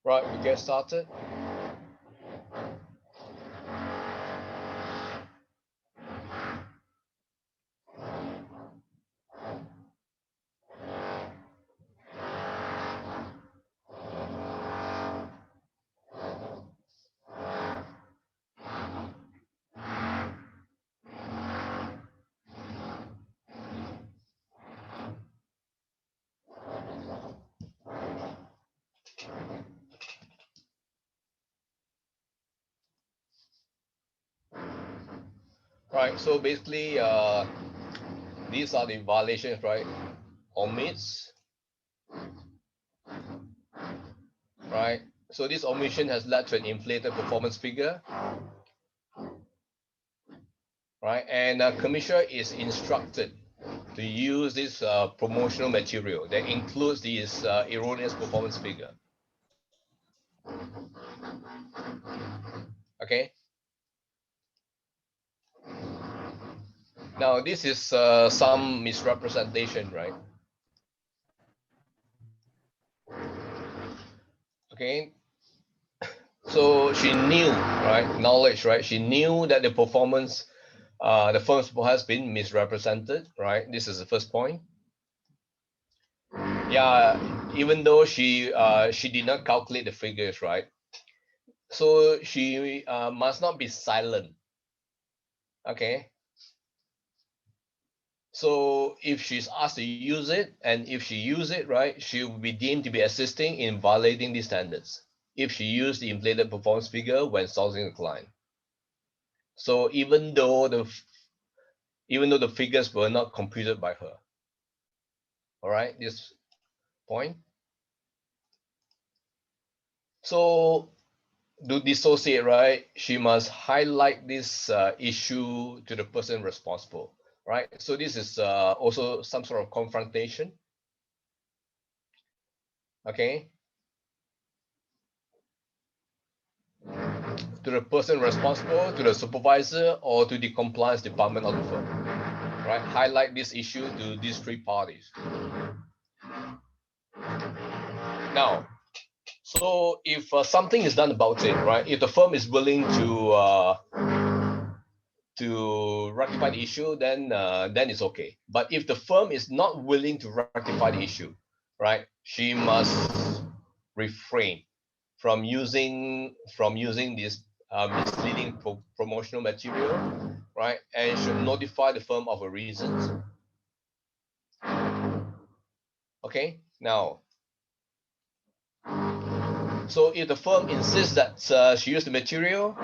Right, we get started. Right, so basically, these are the violations, right? Omits, right? So this omission has led to an inflated performance figure, right? And commissioner is instructed to use this promotional material that includes this erroneous performance figure. Okay. Now this is some misrepresentation, right? Okay. So she knew, right? Knowledge, right? She knew that the performance, the firm has been misrepresented, right? This is the first point. Yeah, even though she did not calculate the figures, right? So she must not be silent. Okay. So if she's asked to use it, and if she use it, right, she will be deemed to be assisting in violating these standards if she used the inflated performance figure when sourcing a client. So even though the figures were not computed by her. All right, this point. So to dissociate, right, she must highlight this issue to the person responsible, right? So this is also some sort of confrontation. Okay. To the person responsible, to the supervisor, or to the compliance department of the firm, right? Highlight this issue to these three parties. Now, so if something is done about it, right? If the firm is willing to rectify the issue, then it's okay. But if the firm is not willing to rectify the issue, right? She must refrain from using this misleading promotional material, right? And should notify the firm of her reasons. Okay. Now, so if the firm insists that she used the material,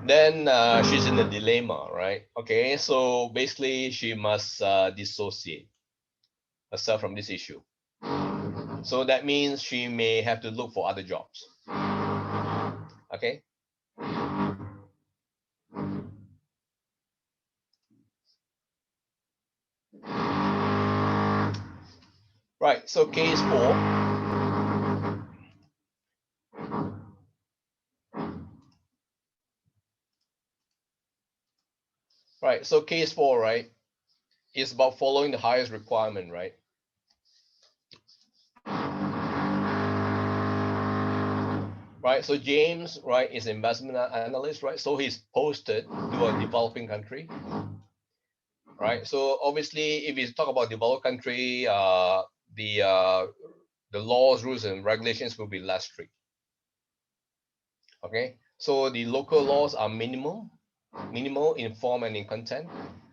then she's in a dilemma, right? Okay. So basically, she must dissociate herself from this issue. So that means she may have to look for other jobs. Okay. Right. So case 4. Right. So case 4, right, is about following the highest requirement, right? Right. So James, right, is investment analyst, right? So he's posted to a developing country, right? So obviously, if you talk about developed country, the laws, rules, and regulations will be less strict. Okay. So the local laws are minimal in form and in content.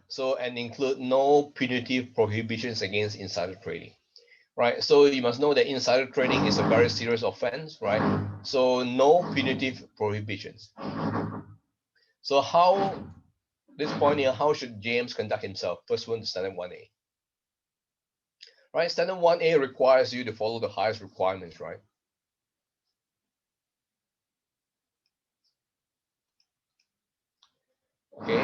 So and include no punitive prohibitions against insider trading. Right. So you must know that insider trading is a very serious offense, right? So no punitive prohibitions. So how this point here, how should James conduct himself pursuant to standard 1A? Right. Standard 1A requires you to follow the highest requirements, right? Okay.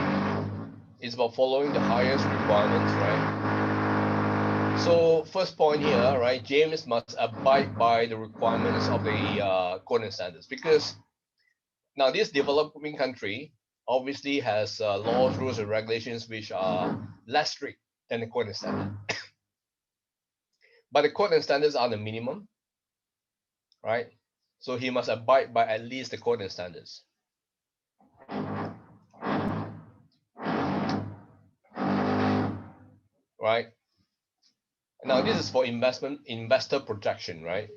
It's about following the highest requirements, right? So first point here, right? James must abide by the requirements of the code and standards, because now this developing country obviously has laws, rules, and regulations which are less strict than the code and standard. But the code and standards are the minimum, right? So he must abide by at least the code and standards. Right? Now this is for investor protection, right?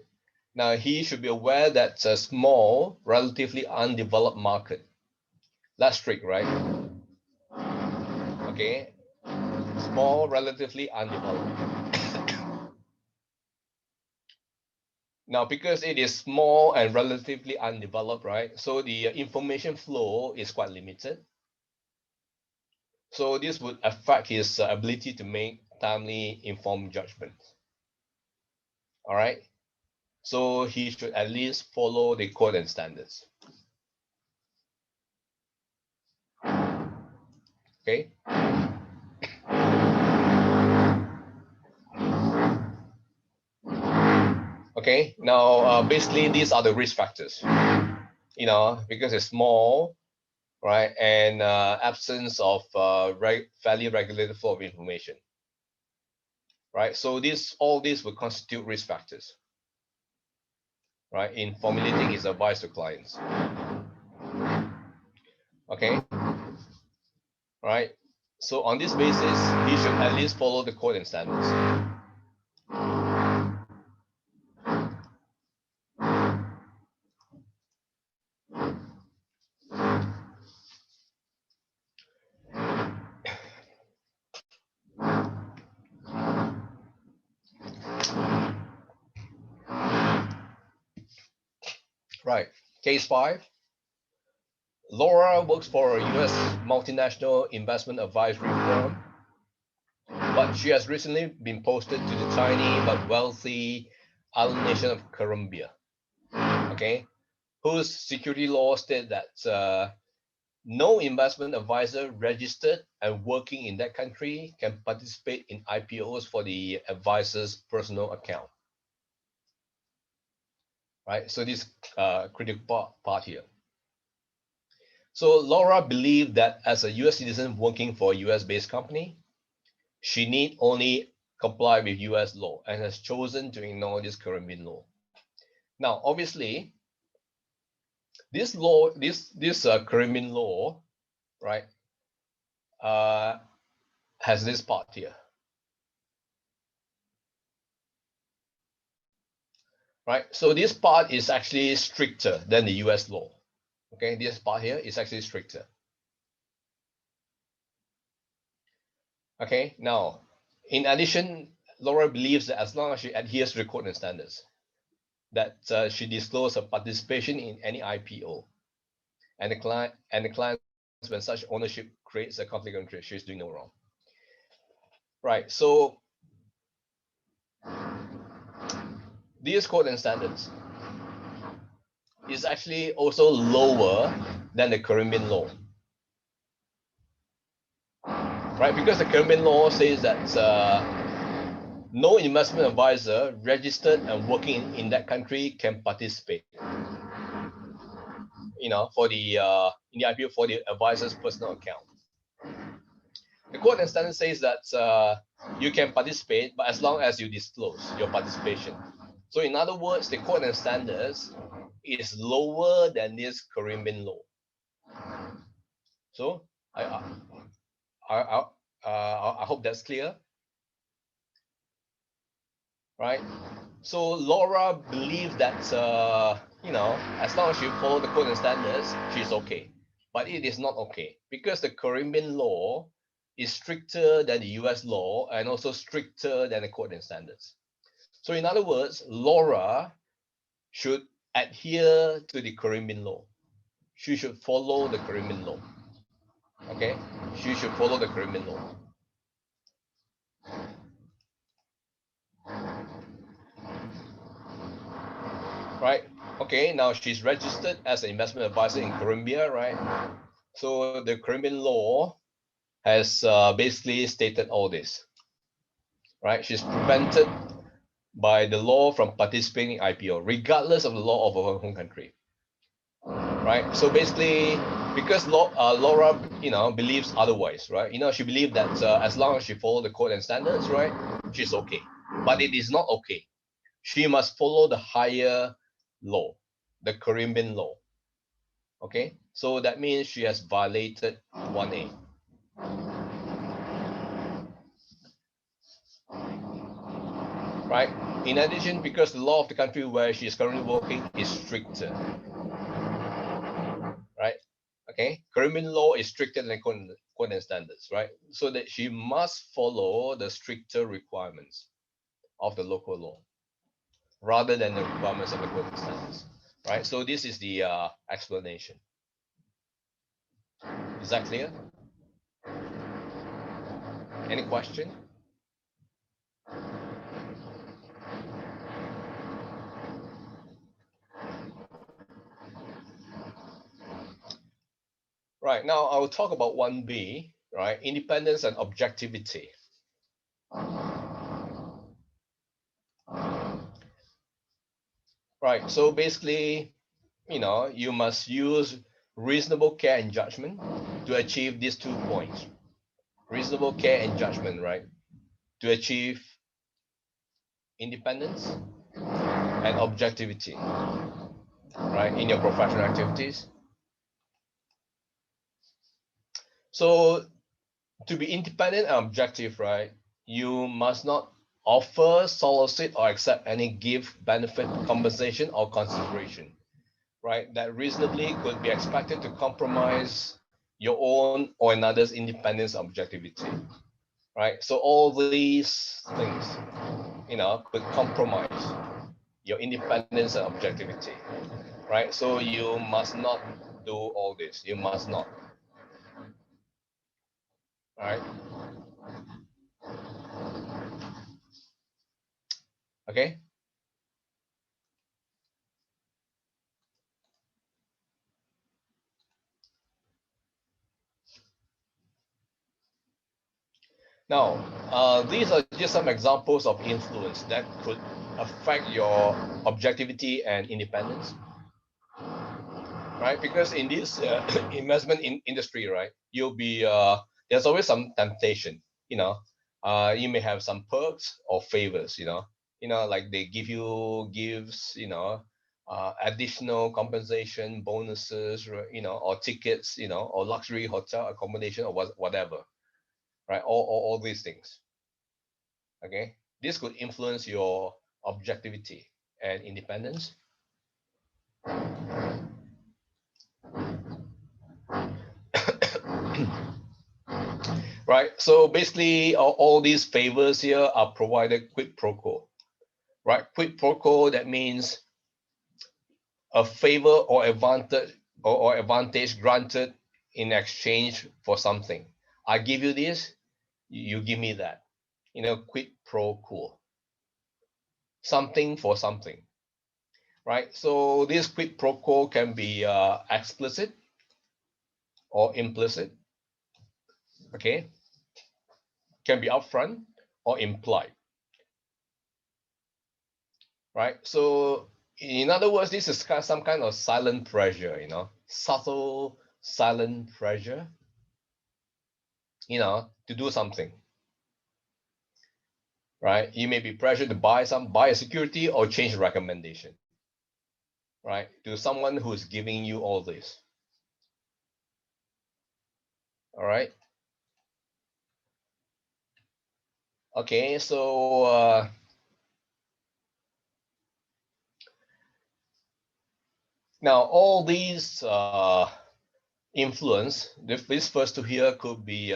Now he should be aware that a small, relatively undeveloped market. Less strict, right? Okay. Small, relatively undeveloped. Now, because it is small and relatively undeveloped, right? So the information flow is quite limited. So this would affect his ability to make timely, informed judgments. All right. So he should at least follow the code and standards. Okay. Okay. Now, basically, these are the risk factors. You know, because it's small, right, and absence of fairly regulated flow of information. Right. So all these will constitute risk factors, right, in formulating his advice to clients. Okay. Right. So on this basis, he should at least follow the code and standards. Right. Case 5. Laura works for a US multinational investment advisory firm, but she has recently been posted to the tiny but wealthy island nation of Colombia, okay, whose security law state that no investment advisor registered and working in that country can participate in IPOs for the advisor's personal account. Right, so this critical part here. So Laura believed that as a US citizen working for a US-based company, she need only comply with US law and has chosen to ignore this Colombian law. Now, obviously, this law, this Colombian law, right, has this part here. Right, so this part is actually stricter than the US law. Okay, this part here is actually stricter. Okay, now, in addition, Laura believes that as long as she adheres to the code and standards, that she disclose her participation in any IPO, and the client, when such ownership creates a conflict of interest, she's doing no wrong. Right. So these code and standards is actually also lower than the Colombian law. Right, because the Colombian law says that no investment advisor registered and working in that country can participate. You know, for the in the IPO for the advisor's personal account. The code and standard says that you can participate, but as long as you disclose your participation. So in other words, the code and standards is lower than this Colombian law. So I hope that's clear. Right. So Laura believes that you know, as long as you follow the code and standards, she's okay. But it is not okay because the Colombian law is stricter than the US law and also stricter than the code and standards. So in other words, Laura should adhere to the Colombian law. She should follow the Colombian law. Okay, she should follow the Colombian law. Right. Okay, now she's registered as an investment advisor in Colombia, right? So the Colombian law has basically stated all this, right? She's prevented by the law from participating in IPO, regardless of the law of her home country, right? So basically, because Laura, believes otherwise, right? She believed that as long as she follow the code and standards, right, she's okay. But it is not okay. She must follow the higher law, the Caribbean law. Okay, so that means she has violated 1A. Right? In addition, because the law of the country where she is currently working is stricter. Right? Okay, Caribbean law is stricter than code and standards, right? So that she must follow the stricter requirements of the local law rather than the requirements of the code and standards. Right? So this is the explanation. Is that clear? Any question? Right, now I will talk about 1B, right? Independence and objectivity. Right, so basically, you must use reasonable care and judgment to achieve these 2 points. Reasonable care and judgment, right? To achieve independence and objectivity, right? In your professional activities. So to be independent and objective, right? You must not offer, solicit, or accept any gift, benefit, compensation, or consideration, right? That reasonably could be expected to compromise your own or another's independence and objectivity, right? So all these things, could compromise your independence and objectivity, right? So you must not do all this. You must not, right? Okay. Now, these are just some examples of influence that could affect your objectivity and independence, right? Because in this investment industry, right, you'll be there's always some temptation. You may have some perks or favors. Like they give you gifts. Additional compensation, bonuses, or tickets. Or luxury hotel accommodation or whatever, right? All these things. Okay, this could influence your objectivity and independence. Right, so basically all these favors here are provided quid pro quo, right? Quid pro quo, that means a favor or advantage granted in exchange for something. I give you this, you give me that. Quid pro quo, something for something, right? So this quid pro quo can be explicit or implicit. Okay, can be upfront or implied, right? So in other words, this is some kind of silent pressure, subtle silent pressure, to do something, right? You may be pressured to buy a security or change a recommendation, right? To someone who is giving you all this. All right. Okay, so now all these influence, this first two here could be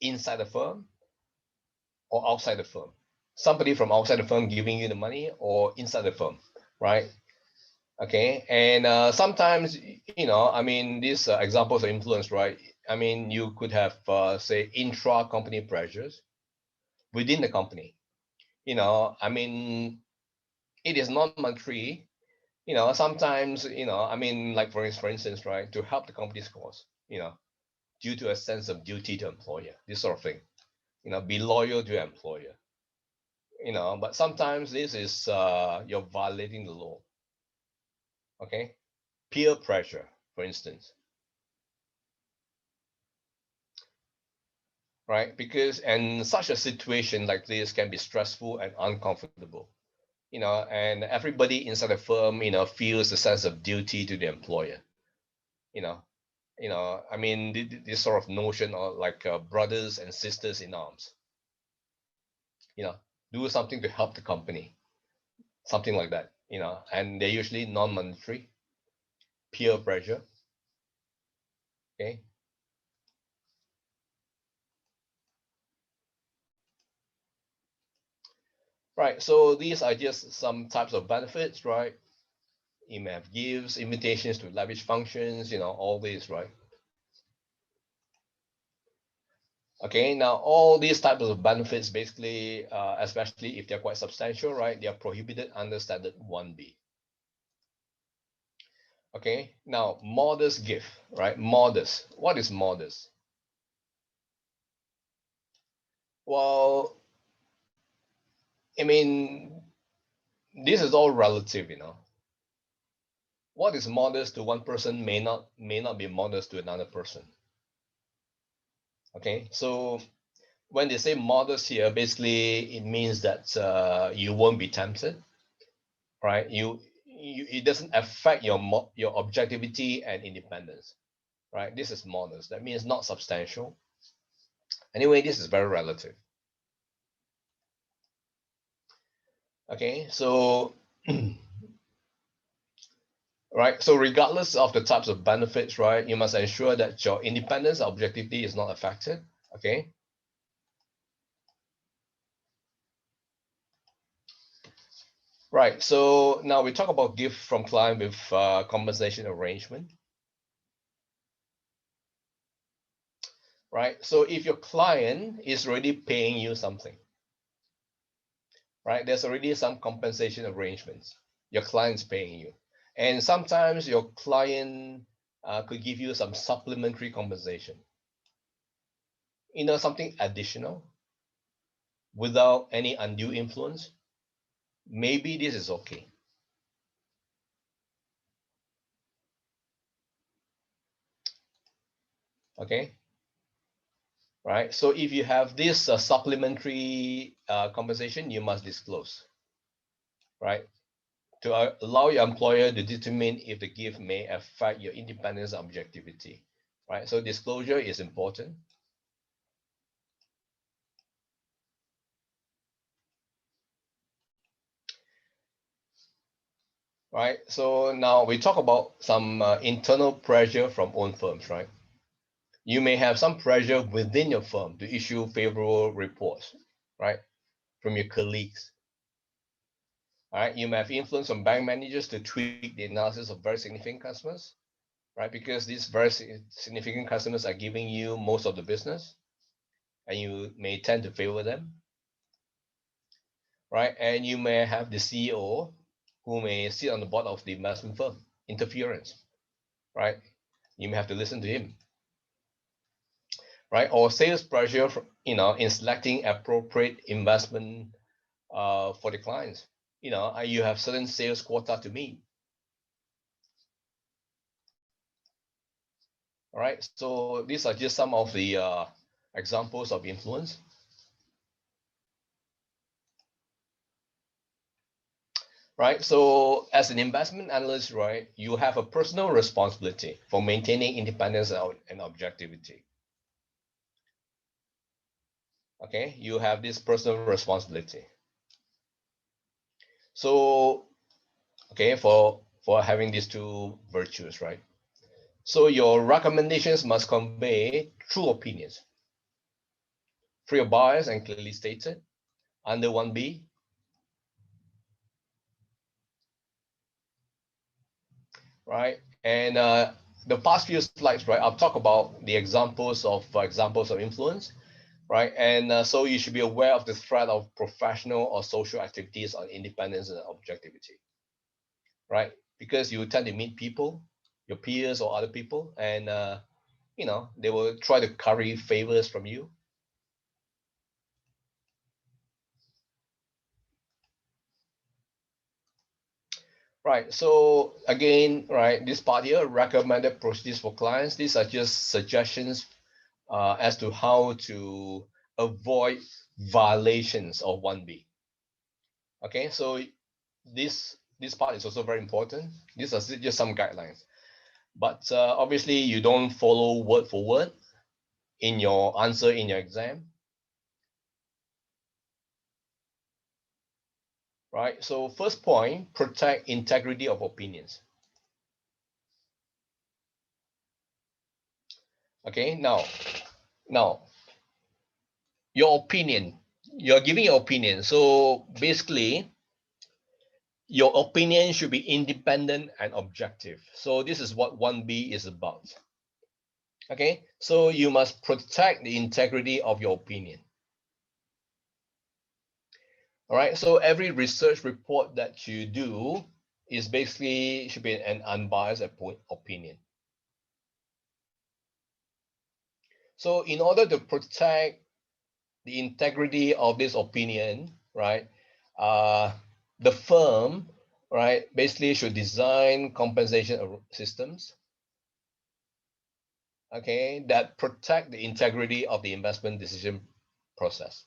inside the firm or outside the firm. Somebody from outside the firm giving you the money or inside the firm, right? Okay, and sometimes, these examples of influence, right? You could have, say, intra-company pressures within the company. It is non-monetary. Sometimes, like for instance, right, to help the company's cause, due to a sense of duty to employer, this sort of thing. Be loyal to your employer. But sometimes this is you're violating the law. Okay, peer pressure, for instance, right? Because and such a situation like this can be stressful and uncomfortable. And everybody inside the firm, feels a sense of duty to the employer. You know, I mean, this sort of notion of like brothers and sisters in arms. You know, do something to help the company, something like that. And they're usually non-monetary, peer pressure. Okay. Right. So these are just some types of benefits, right? You may have gifts, invitations to lavish functions, all these, right? Okay, now all these types of benefits basically, especially if they're quite substantial, right, they are prohibited under standard 1B. Okay, now modest gift, right? Modest. What is modest? Well, I mean, this is all relative. What is modest to one person may not be modest to another person. Okay, so when they say modest here, basically it means that you won't be tempted, right? It doesn't affect your objectivity and independence, right? This is modest. That means not substantial. Anyway, this is very relative. Okay, so right. So regardless of the types of benefits, right, you must ensure that your independence or objectivity is not affected. Okay. Right. So now we talk about gift from client with compensation arrangement. Right. So if your client is already paying you something, right, there's already some compensation arrangements. Your client's paying you, and sometimes your client could give you some supplementary compensation. Something additional without any undue influence. Maybe this is okay. Okay. Right. So if you have this supplementary compensation, you must disclose, right, to allow your employer to determine if the gift may affect your independence and objectivity, right? So disclosure is important. Right. So now we talk about some internal pressure from own firms, right? You may have some pressure within your firm to issue favorable reports, right, from your colleagues. All right. You may have influence on bank managers to tweak the analysis of very significant customers, right? Because these very significant customers are giving you most of the business, and you may tend to favor them, right? And you may have the CEO who may sit on the board of the investment firm, interference, right? You may have to listen to him, right? Or sales pressure, in selecting appropriate investment for the clients. You have certain sales quota to meet. All right. So these are just some of the examples of influence. Right. So as an investment analyst, right, you have a personal responsibility for maintaining independence and objectivity. Okay. You have this personal responsibility. So, okay, for having these two virtues, right? So your recommendations must convey true opinions, free of bias and clearly stated under 1B. Right? And the past few slides, right, I'll talk about the examples of influence, right? And so you should be aware of the threat of professional or social activities on independence and objectivity, right? Because you tend to meet people, your peers or other people, and they will try to curry favors from you. Right. So again, right, this part here, recommended procedures for clients. These are just suggestions as to how to avoid violations of 1B. Okay, so this part is also very important. These are just some guidelines, but obviously you don't follow word for word in your answer in your exam. Right. So first point, protect integrity of opinions. Okay. Now, your opinion. You're giving your opinion. So basically, your opinion should be independent and objective. So this is what 1B is about. Okay. So you must protect the integrity of your opinion. All right. So every research report that you do is basically should be an unbiased opinion. So in order to protect the integrity of this opinion, right? The firm, right, basically should design compensation systems, okay, that protect the integrity of the investment decision process.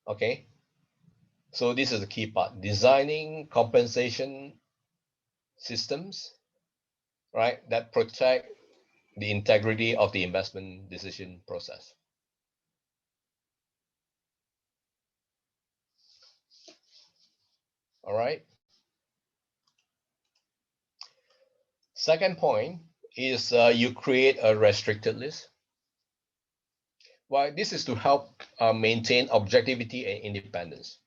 Okay, so this is the key part: designing compensation systems, right, that protect the integrity of the investment decision process. All right. Second point is you create a restricted list. Well, this is to help maintain objectivity and independence.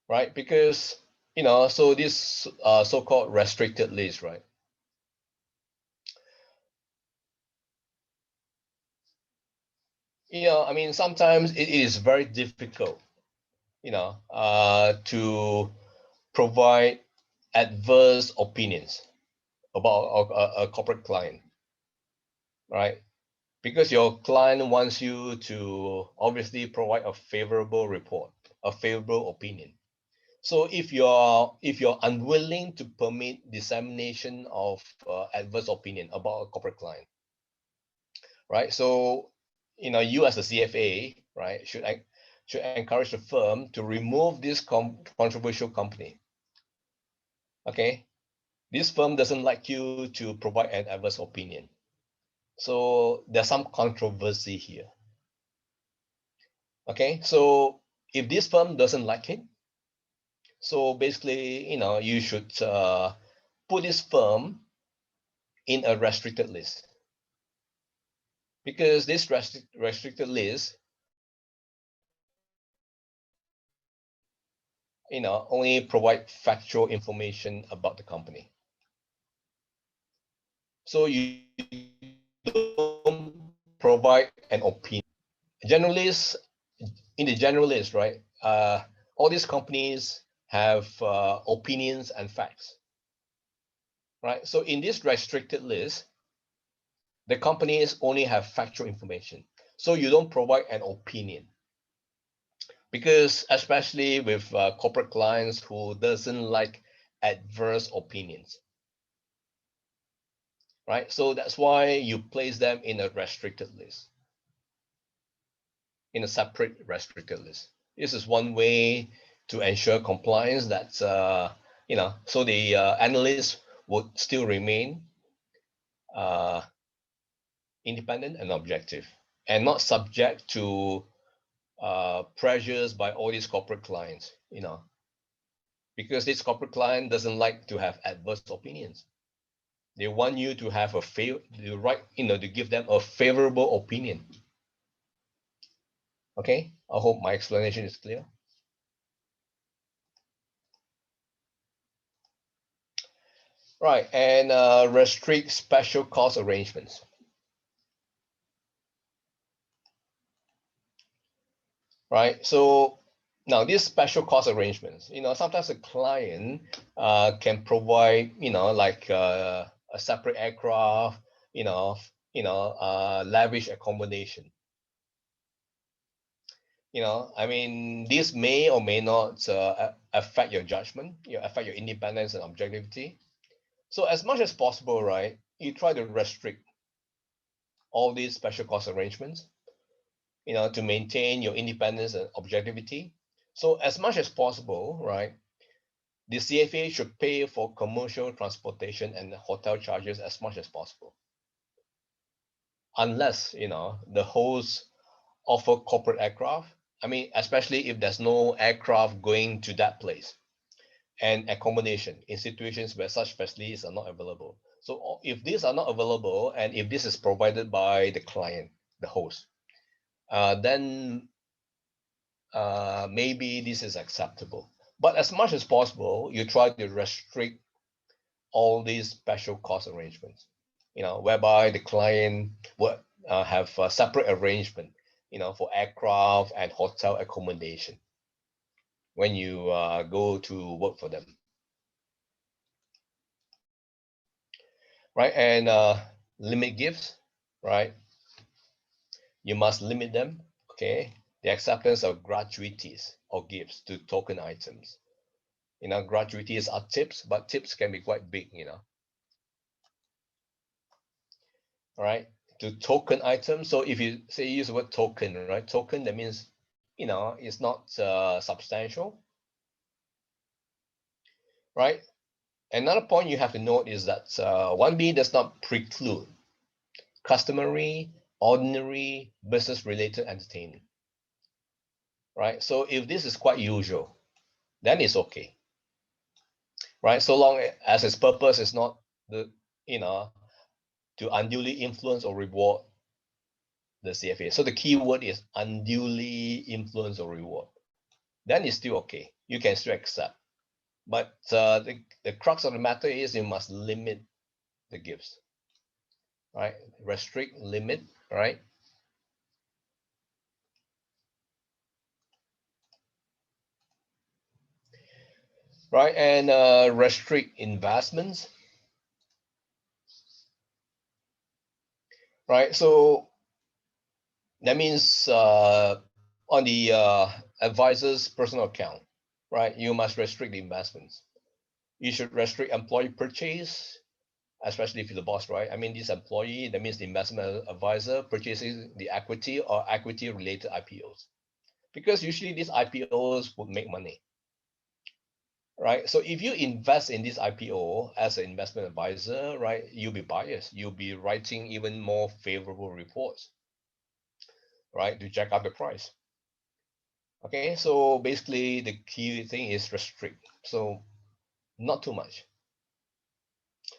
Right? Because, so this so-called restricted list, right? I mean, sometimes it is very difficult, to provide adverse opinions about a corporate client, right? Because your client wants you to obviously provide a favorable report, a favorable opinion. So if you're unwilling to permit dissemination of adverse opinion about a corporate client, right? So you as a CFA, right, should encourage the firm to remove this controversial company. Okay, this firm doesn't like you to provide an adverse opinion. So there's some controversy here. Okay, so if this firm doesn't like it, so basically, you should put this firm in a restricted list, because this restricted list, only provide factual information about the company. So you don't provide an opinion. Generalists, in the generalist, right? All these companies have opinions and facts, right? So in this restricted list, the companies only have factual information. So you don't provide an opinion, because especially with corporate clients who doesn't like adverse opinions, right? So that's why you place them in a restricted list, in a separate restricted list. This is one way to ensure compliance, that so the analysts would still remain uh, independent and objective, and not subject to pressures by all these corporate clients, because this corporate client doesn't like to have adverse opinions. They want you to have the right, to give them a favorable opinion. Okay, I hope my explanation is clear. Right, and restrict special cost arrangements. Right, so Now, these special cost arrangements, sometimes a client can provide, like a separate aircraft, lavish accommodation. I mean, this may or may not affect your judgment, affect your independence and objectivity. So as much as possible, right, you try to restrict all these special cost arrangements, to maintain your independence and objectivity. So as much as possible, right, the CFA should pay for commercial transportation and hotel charges as much as possible. Unless, the host offer corporate aircraft. I mean, especially if there's no aircraft going to that place, and accommodation in situations where such facilities are not available. So if these are not available, and if this is provided by the client, the host, then maybe this is acceptable. But as much as possible, you try to restrict all these special cost arrangements, whereby the client would have a separate arrangement, for aircraft and hotel accommodation when you go to work for them, right? And limit gifts, right? You must limit them, okay? The acceptance of gratuities or gifts to token items. Gratuities are tips, but tips can be quite big, all right? To token items. So if you say use the word token, right? Token, that means, it's not substantial, right? Another point you have to note is that 1B does not preclude customary, ordinary, business-related entertainment, right? So if this is quite usual, then it's okay, right? So long as its purpose is not you know, to unduly influence or reward the CFA. So the key word is unduly influence or reward. Then it's still okay. You can still accept. But the crux of the matter is you must limit the gifts, right? Restrict, limit, right? Right, and restrict investments, right? So that means on the advisor's personal account, right? You must restrict the investments. You should restrict employee purchase, especially if you're the boss, right? I mean, this employee, that means the investment advisor purchasing the equity or equity related IPOs. Because usually these IPOs would make money, right? So if you invest in this IPO as an investment advisor, right, you'll be biased. You'll be writing even more favorable reports, right, to check out the price. Okay, so basically the key thing is restrict. So not too much.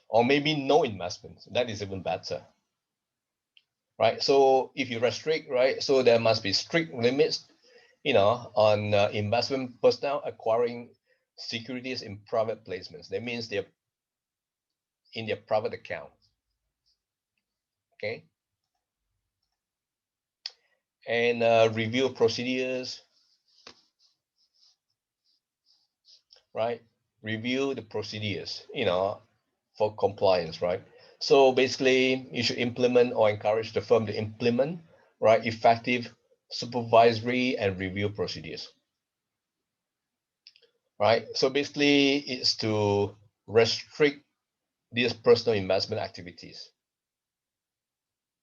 Or maybe no investments. That is even better. Right. So if you restrict, right, so there must be strict limits, on investment personnel acquiring securities in private placements. That means they're in their private account. Okay. And review procedures, right? Review the procedures, for compliance, right? So basically, you should implement or encourage the firm to implement, right, effective supervisory and review procedures, right? So basically, it's to restrict these personal investment activities.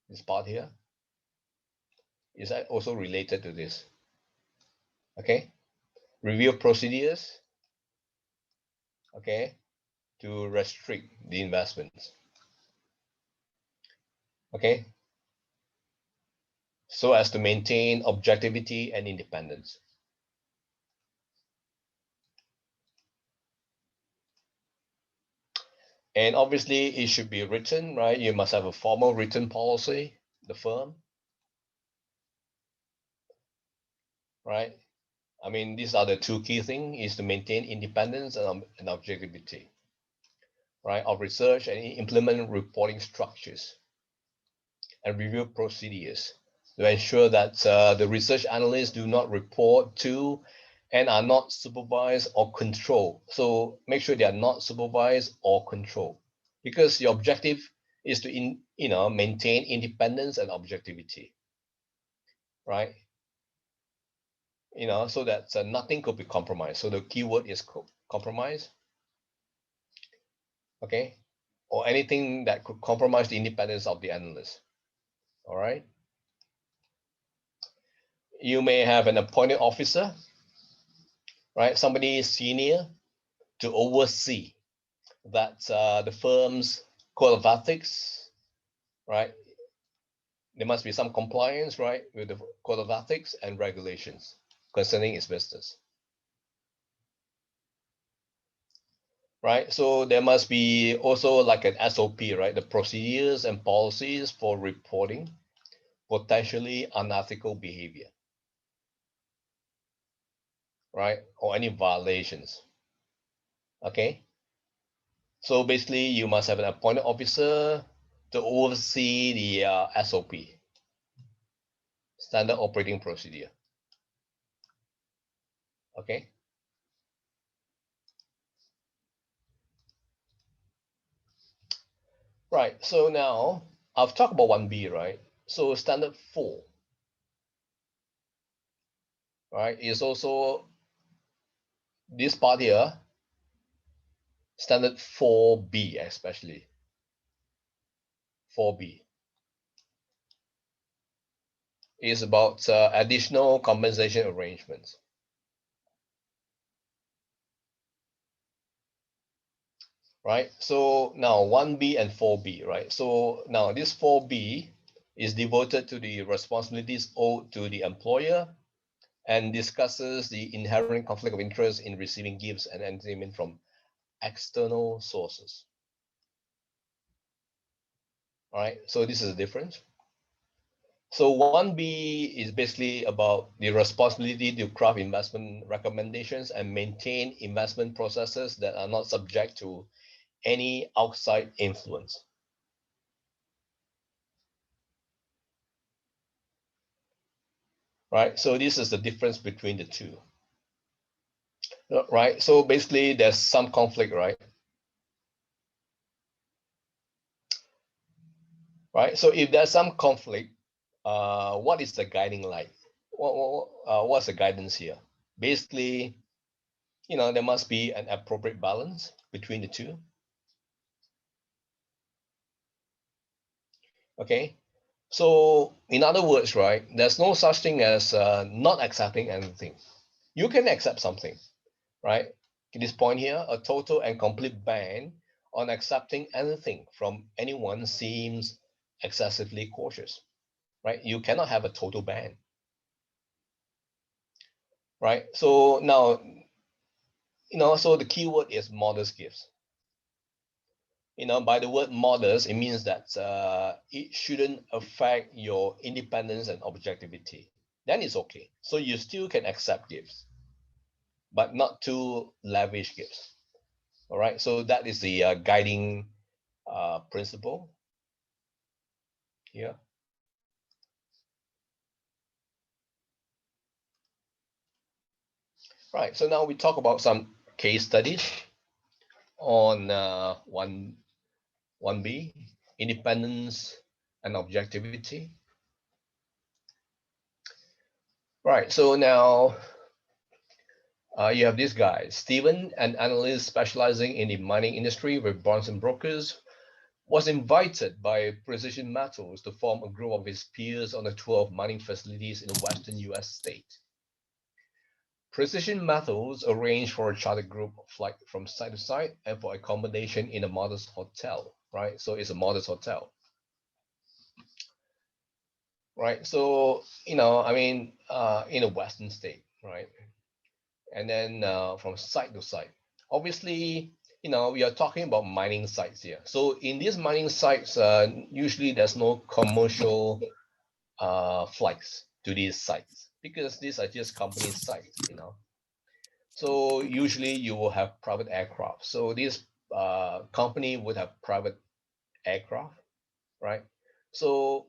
This part here is also related to this. Okay, review procedures. Okay, to restrict the investments. Okay, so as to maintain objectivity and independence. And obviously it should be written, right? You must have a formal written policy, the firm, right? I mean, these are the two key things, is to maintain independence and objectivity, right, of research, and implement reporting structures and review procedures to ensure that the research analysts do not report to and are not supervised or controlled. So make sure they are not supervised or controlled, because your objective is to maintain independence and objectivity, right? So that nothing could be compromised. So the keyword is compromise, okay, or anything that could compromise the independence of the analyst. All right. You may have an appointed officer, right? Somebody senior to oversee that the firm's code of ethics, right? There must be some compliance, right, with the code of ethics and regulations concerning its business, right? So there must be also like an SOP, right? The procedures and policies for reporting potentially unethical behavior, right? Or any violations, okay? So basically, you must have an appointed officer to oversee the SOP, standard operating procedure. Okay. Right. So now I've talked about 1B, right? So standard 4, right, is also this part here, standard 4B, especially 4B is about additional compensation arrangements. Right. So now 1B and 4B, right? So now this 4B is devoted to the responsibilities owed to the employer and discusses the inherent conflict of interest in receiving gifts and entertainment from external sources. All right. So this is a difference. So 1B is basically about the responsibility to craft investment recommendations and maintain investment processes that are not subject to any outside influence. Right? So this is the difference between the two. Right? So basically there's some conflict, right? Right? So if there's some conflict, what is the guiding light? What's the guidance here? Basically, there must be an appropriate balance between the two. Okay. So in other words, right, there's no such thing as not accepting anything. You can accept something, right? At this point here, a total and complete ban on accepting anything from anyone seems excessively cautious, right? You cannot have a total ban, right? So now, so the keyword is modest gifts. By the word modest, it means that it shouldn't affect your independence and objectivity. Then it's okay. So you still can accept gifts, but not too lavish gifts. All right. So that is the guiding principle here. Right. So now we talk about some case studies on 1B, independence and objectivity. Right. So now you have this guy, Stephen, an analyst specializing in the mining industry with Bronson Brokers, was invited by Precision Metals to form a group of his peers on a tour of mining facilities in a western US state. Precision Metals arranged for a charter group flight from site to site and for accommodation in a modest hotel, right? So it's a modest hotel, right? So, in a western state, right? And then from site to site. Obviously, we are talking about mining sites here. So in these mining sites, usually there's no commercial flights to these sites because these are just company sites. So usually you will have private aircraft. So this company would have private aircraft, right? So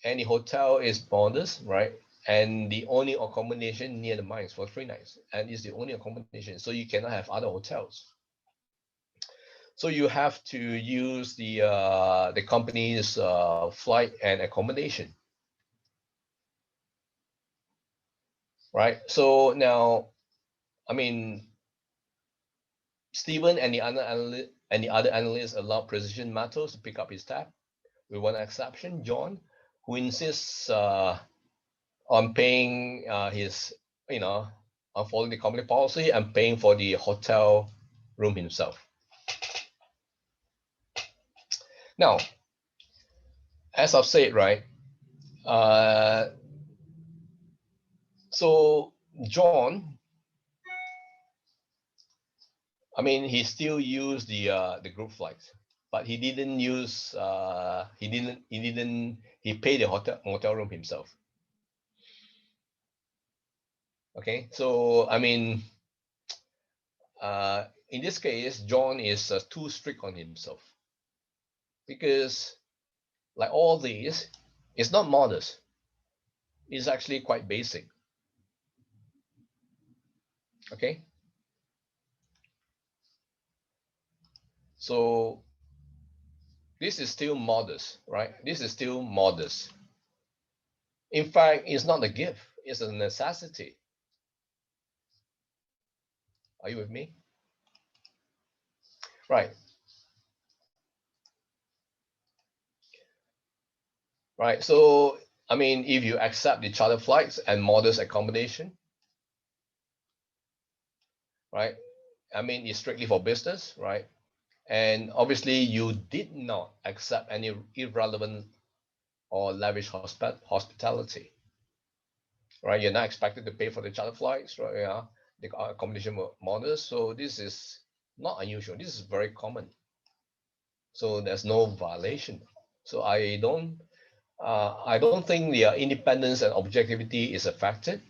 any hotel is modest, right? and the only accommodation near the mines for 3 nights, and it's the only accommodation. So you cannot have other hotels. So you have to use the company's flight and accommodation, right? So now, I mean, Stephen and the other analysts allow Precision Metals to pick up his tab, with one exception, John, who insists on paying his, on following the company policy and paying for the hotel room himself. Now, as I've said, right, so John, I mean, he still used the group flights, but he didn't use he paid the hotel room himself. Okay, so I mean, in this case, John is too strict on himself, because like all these, it's not modest. It's actually quite basic. Okay, so this is still modest, right? This is still modest. In fact, it's not a gift, it's a necessity. Are you with me? Right. Right. So, I mean, if you accept the charter flights and modest accommodation, right? I mean, it's strictly for business, right? And obviously, you did not accept any irrelevant or lavish hospitality, right? You're not expected to pay for the charter flights, right? Yeah, the accommodation models. So this is not unusual. This is very common. So there's no violation. So I don't think the independence and objectivity is affected.